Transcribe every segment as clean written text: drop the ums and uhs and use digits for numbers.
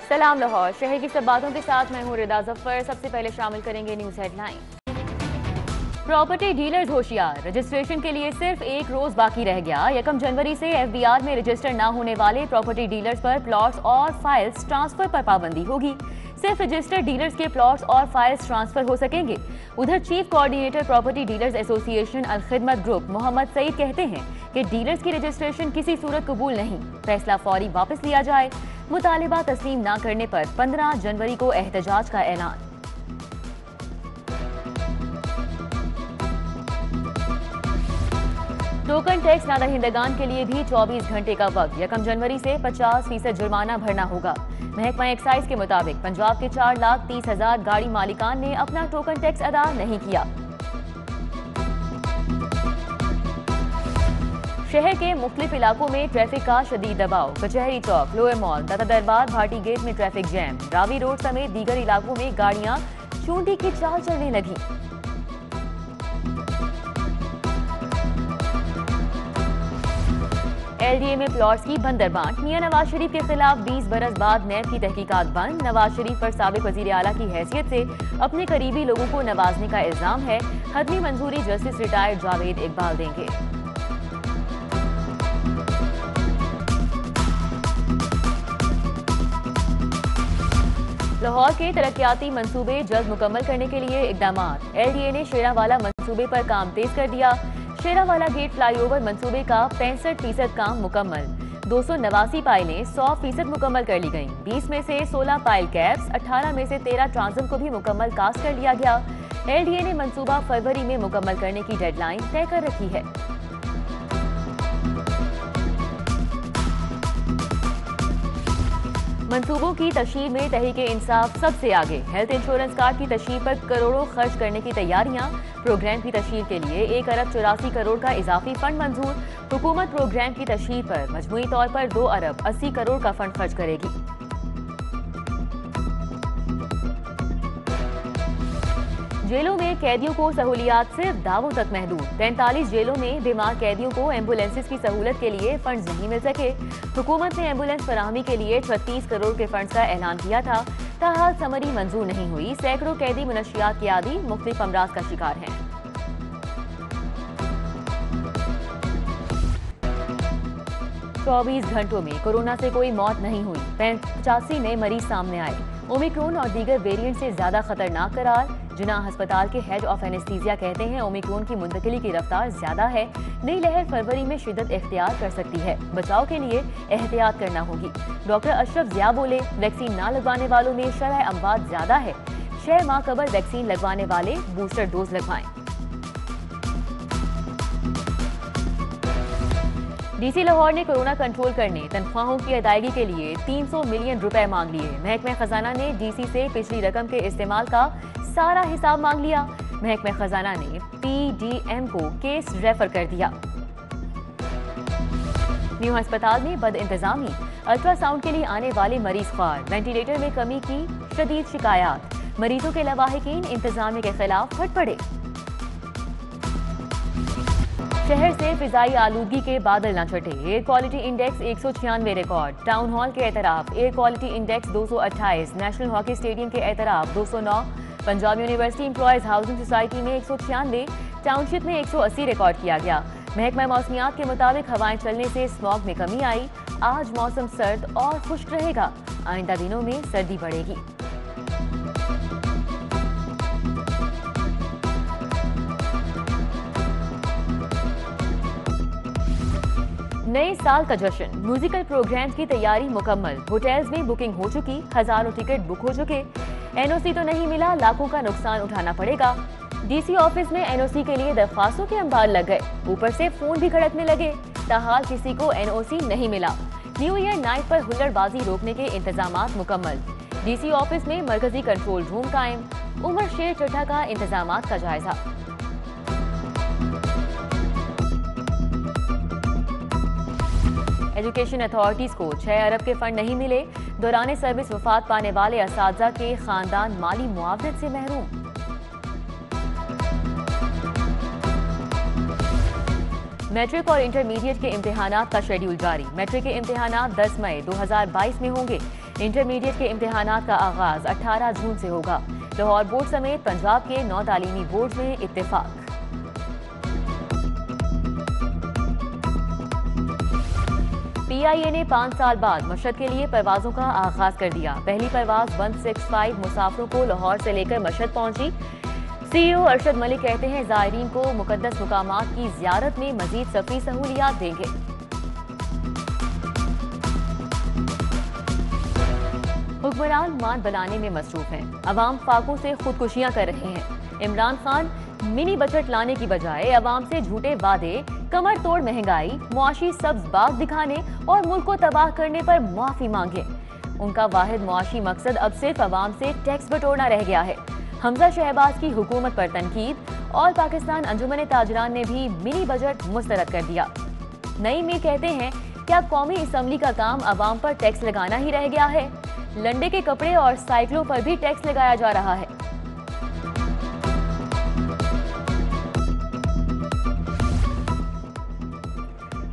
सलाम लाहौर। शहर की सब बातों के साथ मैं हूं रिदा जफर। सबसे पहले शामिल करेंगे न्यूज हेडलाइन। प्रॉपर्टी डीलर्स होशियार, रजिस्ट्रेशन के लिए सिर्फ एक रोज बाकी रह गया। 1 जनवरी से FBR में रजिस्टर न होने वाले प्रॉपर्टी डीलर्स पर प्लॉट्स और फाइल्स ट्रांसफर पर पाबंदी होगी। सिर्फ रजिस्टर्ड डीलर्स के प्लॉट्स और फाइल्स ट्रांसफर हो सकेंगे। उधर chief coordinator property dealers association Al Khidmat group Mohammad Saeed कहते हैं कि डीलर्स की रजिस्ट्रेशन किसी सूरत कबूल नहीं, फैसला फौरी वापस लिया जाए। मुतालिबा तस्लीम न करने पर 15 जनवरी को एहतजाज का ऐलान। टोकन टैक्स नादहिंदगान के लिए भी 24 घंटे का वक्त। 1 जनवरी से 50% जुर्माना भरना होगा। महकमा एक्साइज के मुताबिक पंजाब के 4,30,000 गाड़ी मालिकान ने अपना टोकन टैक्स अदा नहीं किया। शहर के मुख्तलिफ इलाकों में ट्रैफिक का शदीद दबाव। कचहरी चौक, लोअर मॉल, दादा दरबार, भाटी गेट में ट्रैफिक जैम। रावी रोड समेत दीगर इलाकों में गाड़ियां चूंटी की चाल चलने लगी। LDA में प्लॉट्स की बंदरबांट। मियां नवाज शरीफ के खिलाफ 20 बरस बाद नैब की तहकीकात बंद। नवाज शरीफ पर साबिक वजीर आला की हैसियत से अपने करीबी लोगों को नवाजने का इल्जाम है। हतमी मंजूरी जस्टिस रिटायर्ड जावेद इकबाल देंगे। लाहौर के तरक्याती मंसूबे जल्द मुकम्मल करने के लिए इकदामात। LDA ने शेरावाला मंसूबे पर काम तेज कर दिया। शेरावाला गेट फ्लाईओवर मंसूबे का 65% काम मुकम्मल। 289 पाइलें 100% मुकम्मल कर ली गईं। 20 में से 16 पाइल कैप्स, 18 में से 13 ट्रांसम को भी मुकम्मल कास्ट कर लिया गया। LDA ने मंसूबा फरवरी में मुकम्मल करने की डेडलाइन तय कर रखी है। मंसूबों की तशहीर में तहरीक इंसाफ सबसे आगे। हेल्थ इंश्योरेंस कार्ड की तशहीर पर करोड़ों खर्च करने की तैयारियां। प्रोग्राम की तशहीर के लिए 1 अरब 84 करोड़ का इजाफी फंड मंजूर। हुकूमत प्रोग्राम की तशहीर पर मजमूई तौर पर 2 अरब 80 करोड़ का फंड खर्च करेगी। जेलों में कैदियों को सहूलियात सिर्फ दावों तक महदूद। 43 जेलों में बीमार कैदियों को एम्बुलेंसेस की सहूलत के लिए फंड्स नहीं मिल सके। हुकूमत ने एम्बुलेंस फराहमी के लिए 36 करोड़ के फंड्स का ऐलान किया था, ताहाल समरी मंजूर नहीं हुई। सैकड़ों कैदी मुनशियात के आदी मुख्तलिफ अमराज का शिकार हैं। 24 घंटों में कोरोना से कोई मौत नहीं हुई। 85 नए मरीज सामने आए। ओमिक्रॉन और दीगर वेरिएंट से ज्यादा खतरनाक करार। जिनाह अस्पताल के हेड ऑफ एनेस्थीसिया कहते हैं ओमिक्रॉन की मुंतकिली की रफ्तार ज्यादा है। नई लहर फरवरी में शिद्दत इख्तियार कर सकती है। बचाव के लिए एहतियात करना होगी। डॉक्टर अशरफ जिया बोले, वैक्सीन ना लगवाने वालों में शरह अमवात ज्यादा है। 6 माह कबल वैक्सीन लगवाने वाले बूस्टर डोज लगवाएं। DC लाहौर ने कोरोना कंट्रोल करने तनख्वाहों की अदायगी के लिए 300 मिलियन रुपए मांग लिए। महकमा खजाना ने DC से पिछली रकम के इस्तेमाल का सारा हिसाब मांग लिया। महकमा खजाना ने PDM को केस रेफर कर दिया। न्यू अस्पताल में बद इंतजामी। अल्ट्रासाउंड के लिए आने वाले मरीज ख्वार। वेंटिलेटर में कमी की शदीद शिकायत। मरीजों के लवाहिकीन इंतजामिया के खिलाफ फट पड़े। शहर से फिजाई आलूदगी के बादल न छटे। Air quality index 196 record. Town hall के एतराफ air quality index 228। National hockey stadium के एतराफ 209। Punjab university employees housing society में 196। टाउनशिप में 180 रिकॉर्ड किया गया। महकमा मौसमियात के मुताबिक हवाएं चलने से स्मॉग में कमी आई। आज मौसम सर्द और खुश्क रहेगा। आइंदा दिनों में सर्दी बढ़ेगी। नए साल का जश्न। म्यूजिकल प्रोग्राम्स की तैयारी मुकम्मल। होटल्स में बुकिंग हो चुकी। हजारों टिकट बुक हो चुके। NOC तो नहीं मिला, लाखों का नुकसान उठाना पड़ेगा। DC ऑफिस में NOC के लिए दरख्वास्तों के अंबार लग गए। ऊपर से फोन भी खड़कने लगे। ताहाल किसी को NOC नहीं मिला। न्यू ईयर नाइट पर हुल्लड़बाजी रोकने के इंतजामात मुकम्मल। DC ऑफिस में मरकजी कंट्रोल रूम कायम। उमर शेर चड्ढा का इंतजामात का जायजा। एजुकेशन अथॉरिटीज को 6 अरब के फंड नहीं मिले। दौरान सर्विस वफात पाने वाले असातिज़ा के खानदान माली मुआवजत से महरूम। मैट्रिक और इंटरमीडिएट के इम्तिहानात का शेड्यूल जारी। मैट्रिक के इम्तिहानात 10 मई 2022 में होंगे। इंटरमीडिएट के इम्तिहानात का आगाज 18 जून से होगा। लाहौर बोर्ड समेत पंजाब के 9 तालीमी बोर्ड में इत्तेफाक। PIA ने 5 साल बाद मशहद के लिए परवाजों का आगाज कर दिया। पहली परवाज 165 मुसाफिरों को लाहौर से लेकर मशहद पहुंची। CEO अरशद मलिक कहते हैं ज़ायरीन को मुकद्दस मुकामात की ज़ियारत में मजीद सफरी सहूलियात देंगे। हुक्मरान मान बनाने में मसरूफ हैं। अवाम फाकों से खुदकुशियां कर रहे हैं। इमरान खान मिनी बजट लाने की बजाय अवाम से झूठे वादे, कमर तोड़ महंगाई, मुआशी सब्ज बाग दिखाने और मुल्क को तबाह करने पर माफी मांगे। उनका वाहिद मुआशी मकसद अब सिर्फ अवाम से टैक्स बटोरना रह गया है। हमजा शहबाज की हुकूमत पर तनकीद और पाकिस्तान अंजुमन ताजरान ने भी मिनी बजट मुस्तरद कर दिया। नई मीर कहते हैं क्या कौमी असम्बली का काम अवाम पर टैक्स लगाना ही रह गया है? लंडे के कपड़े और साइकिलों पर भी टैक्स लगाया जा रहा है।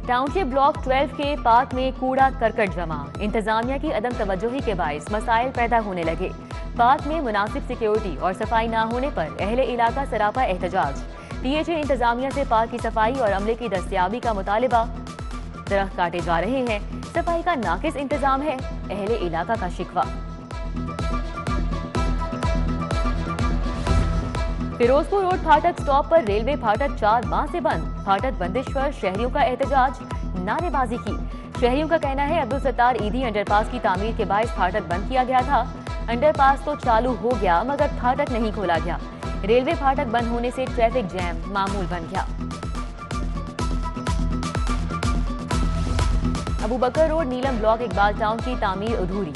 टाउनशिप ब्लॉक 12 के पार्क में कूड़ा करकट जमा। इंतजामिया की अदम तवज्जोही के बायस मसाइल पैदा होने लगे। पार्क में मुनासिब सिक्योरिटी और सफाई ना होने पर अहले इलाका सरापा एहतजाज। THA इंतजामिया से पार्क की सफाई और अमले की दस्तयाबी का मुतालिबा। दरख्त काटे जा रहे हैं, सफाई का नाकिस इंतजाम है, अहले इलाका का शिकवा। फिरोजपुर रोड फाटक स्टॉप पर रेलवे फाटक 4 माह से बंद। फाटक बंदिश पर शहरियों का एहतजाज, नारेबाजी की। शहरियों का कहना है अब्दुल सत्तार ईदी अंडरपास की तामीर के बायस फाटक बंद किया गया था। अंडरपास तो चालू हो गया मगर फाटक नहीं खोला गया। रेलवे फाटक बंद होने से ट्रैफिक जैम मामूल बन गया। अबू बकर रोड नीलम ब्लॉक इकबाल टाउन की तामीर अधूरी।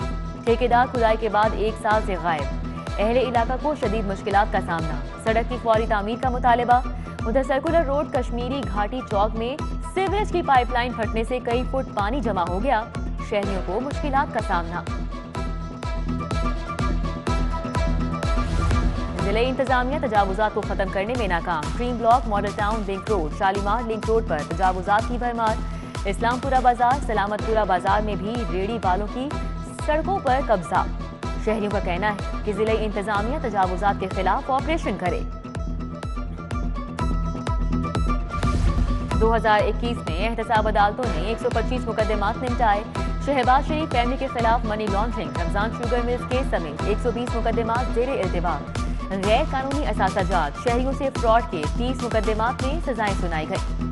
ठेकेदार खुदाई के बाद 1 साल से गायब। अहले इलाका को शदीद मुश्किलात का सामना। सड़क की फौरी तामीर का मुतालिबा। उधर सर्कुलर रोड कश्मीरी घाटी चौक में सीवरेज की पाइपलाइन फटने से कई फुट पानी जमा हो गया। शहरियों को मुश्किलात का सामना। जिले इंतजामिया तजावुजात को खत्म करने में नाकाम। Cream block, model town, link road, Shalimar link road पर तजावुजात की भरमार। इस्लामपुरा बाजार, सलामतपुरा बाजार में भी रेडी वालों की सड़कों पर कब्जा। शहरियों का कहना है कि जिले इंतजामिया तजावुजात के खिलाफ ऑपरेशन करे। 2021 में एहतसाब अदालतों ने 125 मुकदमात निपटाए। शहबाज शरीफ फैमिली के खिलाफ money laundering, Ramzan sugar mills case समेत 120 मुकदमात जेर इल्तिबास। गैर कानूनी असासाजात, शहरियों से फ्रॉड के 30 मुकदमात में सजाएं सुनाई गई।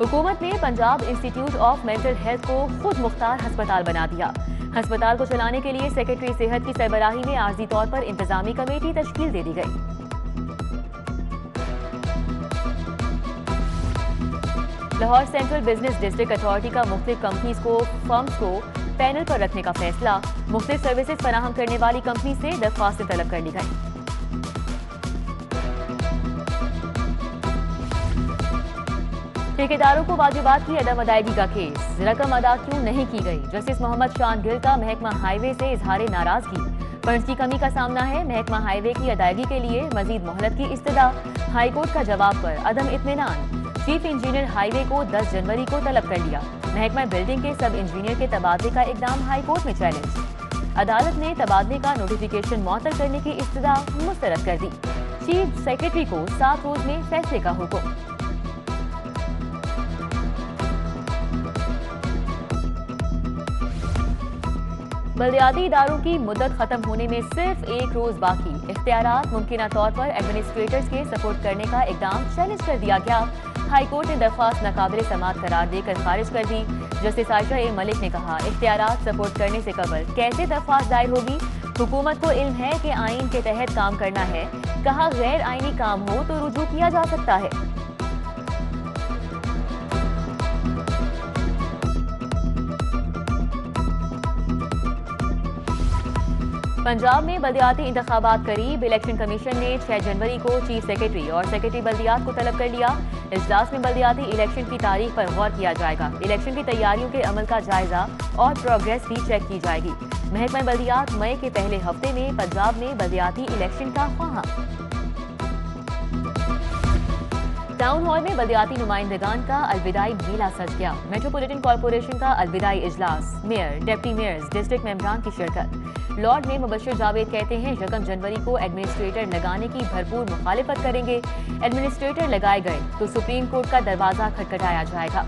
हुकूमत ने Punjab institute of mental health को खुद मुख्तार अस्पताल बना दिया। अस्पताल को चलाने के लिए सेक्रेटरी सेहत की सरबराही में आर्जी तौर पर इंतजामी कमेटी तश्कील दे दी गई। Lahore central business district authority का मुख्तलिफ कंपनीज को फर्म्स को पैनल पर रखने का फैसला। मुख्तलिफ सर्विसेज फराहम करने वाली कंपनी से दरख्वास्तें तलब कर ली गई। ठेकेदारों को वाजिबात की अदम अदायगी का केस। रकम अदा क्यों नहीं की गई? जस्टिस मोहम्मद शान गिल का महकमा हाईवे से इजहार नाराजगी। फंड्स की कमी का सामना है, महकमा हाईवे की अदायगी के लिए मजीद मोहलत की इस्तदा। हाईकोर्ट का जवाब पर अदम इत्मीनान। चीफ इंजीनियर हाईवे को 10 जनवरी को तलब कर लिया। महकमा बिल्डिंग के सब इंजीनियर के तबादले का इकदाम हाईकोर्ट में चैलेंज। अदालत ने तबादले का नोटिफिकेशन मुअत्तल करने की इस्तदा मुस्तरद कर दी। चीफ सेक्रेटरी को 7 रोज में फैसले का हुक्म। बल्दियाती इदारों की मुद्दत खत्म होने में सिर्फ 1 रोज बाकी। इख्तियारात मुमकिना तौर पर एडमिनिस्ट्रेटर्स के सपोर्ट करने का इकदाम चैलेंज कर दिया गया। हाईकोर्ट ने दरख्वास्त नाकाबिल समाअत करार देकर खारिज कर दी। जस्टिस आयशा ए मलिक ने कहा इख्तियारात सपोर्ट करने से कबल कैसे दरख्वास्त दायर होगी? हुकूमत को इल्म है कि आइन के तहत काम करना है। कहा गैर आइनी काम हो तो रुजू किया जा सकता है। पंजाब में बल्दियाती इंतखाबात करीब। इलेक्शन कमीशन ने 6 जनवरी को चीफ सेक्रेटरी और सेक्रेटरी बल्दियात को तलब कर लिया। इजलास में बल्दियाती इलेक्शन की तारीख पर गौर किया जाएगा। इलेक्शन की तैयारियों के अमल का जायजा और प्रोग्रेस भी चेक की जाएगी। महकमा बल्दियात मई के पहले हफ्ते में पंजाब में बल्दियाती इलेक्शन का ख्वाहा। टाउन हॉल में बलदियाती नुमाइंदगान का अलविदाई मेला सज गया। मेट्रोपॉलिटन कॉरपोरेशन का अलविदाई इजलास, मेयर, डिप्टी मेयर्स, डिस्ट्रिक्ट मेंबरान की शिरकत। लॉर्ड मेयर मुबश्शिर जावेद कहते हैं 1 जनवरी को एडमिनिस्ट्रेटर लगाने की भरपूर मुखालिफत करेंगे। एडमिनिस्ट्रेटर लगाए गए तो सुप्रीम कोर्ट का दरवाजा खटखटाया जाएगा।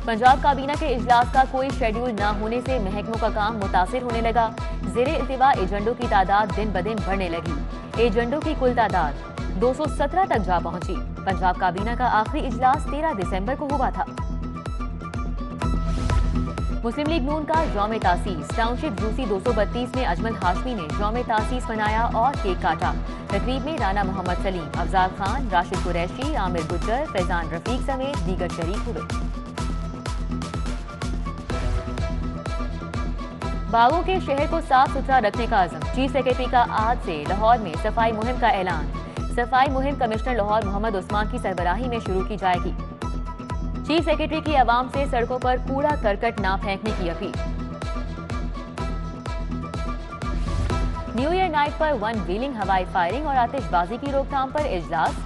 पंजाब काबीना के इजलास का कोई शेड्यूल न होने से महकमों का काम मुतासिर होने लगा। ज़ेरे इल्तिवा एजेंडों की तादाद दिन ब दिन बढ़ने लगी। एजेंडों की कुल तादाद 217 तक जा पहुंची। पंजाब काबीना का आखिरी इजलास 13 दिसंबर को हुआ था। मुस्लिम लीग नून का यौम तासीस, टाउनशिप यूसी 232 में अजमल हाशमी ने यौम तासीस मनाया और केक काटा। तकरीब में राना मोहम्मद सलीम, अफजाल खान, राशिद कुरैशी, आमिर गुज्जर, फैजान रफीक समेत दीगर शरीक हुए। बागों के शहर को साफ सुथरा रखने का आज़म, चीफ सेक्रेटरी का आज से लाहौर में सफाई मुहिम का ऐलान। सफाई मुहिम कमिश्नर लाहौर मोहम्मद उस्मान की सरबराही में शुरू की जाएगी। चीफ सेक्रेटरी की आवाम से सड़कों पर कूड़ा करकट ना फेंकने की अपील। न्यू ईयर नाइट पर वन व्हीलिंग, हवाई फायरिंग और आतिशबाजी की रोकथाम पर इजलास।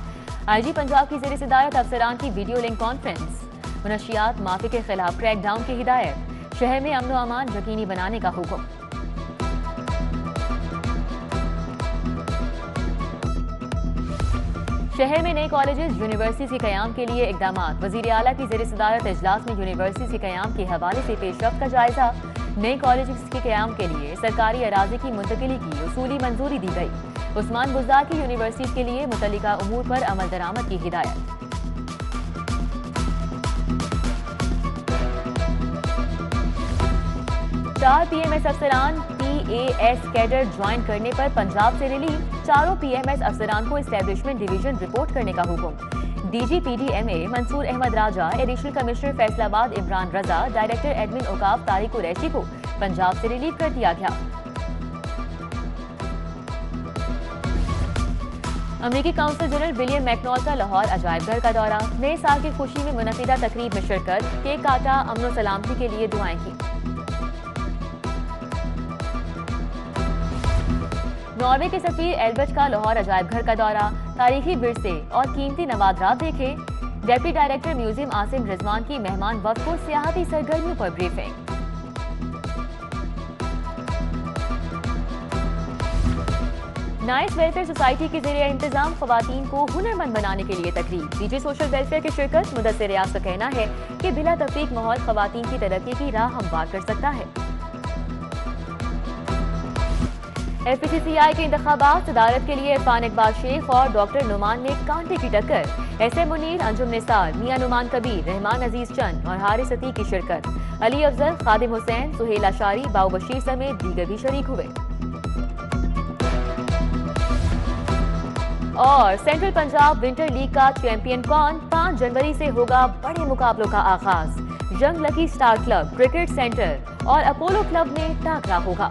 आईजी पंजाब की ज़ेर सदारत अफसरान की वीडियो लिंक कॉन्फ्रेंस। मुनशियात माफी के खिलाफ क्रैकडाउन की हिदायत। शहर में अमन व अमान यकीनी बनाने का हुक्म। शहर में नए कॉलेजेस, यूनिवर्सिटीज के कयाम के लिए इकदाम। वजीर आला की ज़ेर सदारत इजलास में यूनिवर्सिटीज के कयाम के हवाले से पेशरफ्त का जायजा। नए कॉलेजेस के कयाम के लिए सरकारी अराजी की मुंतकिली की उसूली मंजूरी दी गई। उस्मान बुज़दार की यूनिवर्सिटीज के लिए मुतल्लिका उमूर पर अमल दरामद की हिदायत। 4 PMS अफसरान PAS कैडर ज्वाइन करने पर पंजाब से रिलीफ। चारों PMS अफसरान को एस्टेब्लिशमेंट डिवीजन रिपोर्ट करने का हुक्म। DG PDMA मंसूर अहमद राजा, एडिशनल कमिश्नर फैसलाबाद इमरान रजा, डायरेक्टर एडमिन औकाफ तारिक कुरैशी को पंजाब से रिलीव कर दिया गया। अमरीकी काउंसिल जनरल विलियम मैकनॉल का लाहौर अजायब घर का दौरा। नए साल की खुशी में मुनक़िदा तकरीब में शिरकत। केक काटा, अमन सलामती के लिए दुआएं की। नॉर्वे के सफीर एल्बर्ट का लाहौर अजायब घर का दौरा। तारीखी विरसे और कीमती नवादरात देखे। Deputy director museum Asim Rizwan की मेहमान वक्त को सियाहती सरगर्मियों पर ब्रीफिंग। नाइस वेलफेयर सोसाइटी के जरिए इंतजाम खवातीन को हुनरमंद बनाने के लिए तकरीब। डीजी सोशल वेलफेयर की शिरकत। मुदस्सिर रियाज का कहना है कि बिला तफरीक माहौल खवातीन की तरक्की की राह हमवार कर सकता है। FPCCI के इंतखाबात, सदारत के लिए इरफान इकबाल शेख और डॉक्टर नुमान में कांटे की टक्कर। SM मुनीर, अंजुम निसार, मियां नुमान कबीर, रहमान अजीज चंद और हारिस अतीक की शिरकत। अली अफजल, खादिम हुसैन, सुहेल अशारी, बाऊ बशीर समेत दीगर भी शरीक हुए। और सेंट्रल पंजाब विंटर लीग का चैंपियन कौन? 5 जनवरी से होगा बड़े मुकाबलों का आगाज। Young lucky star club, cricket centre और अपोलो क्लब में टाकरा होगा।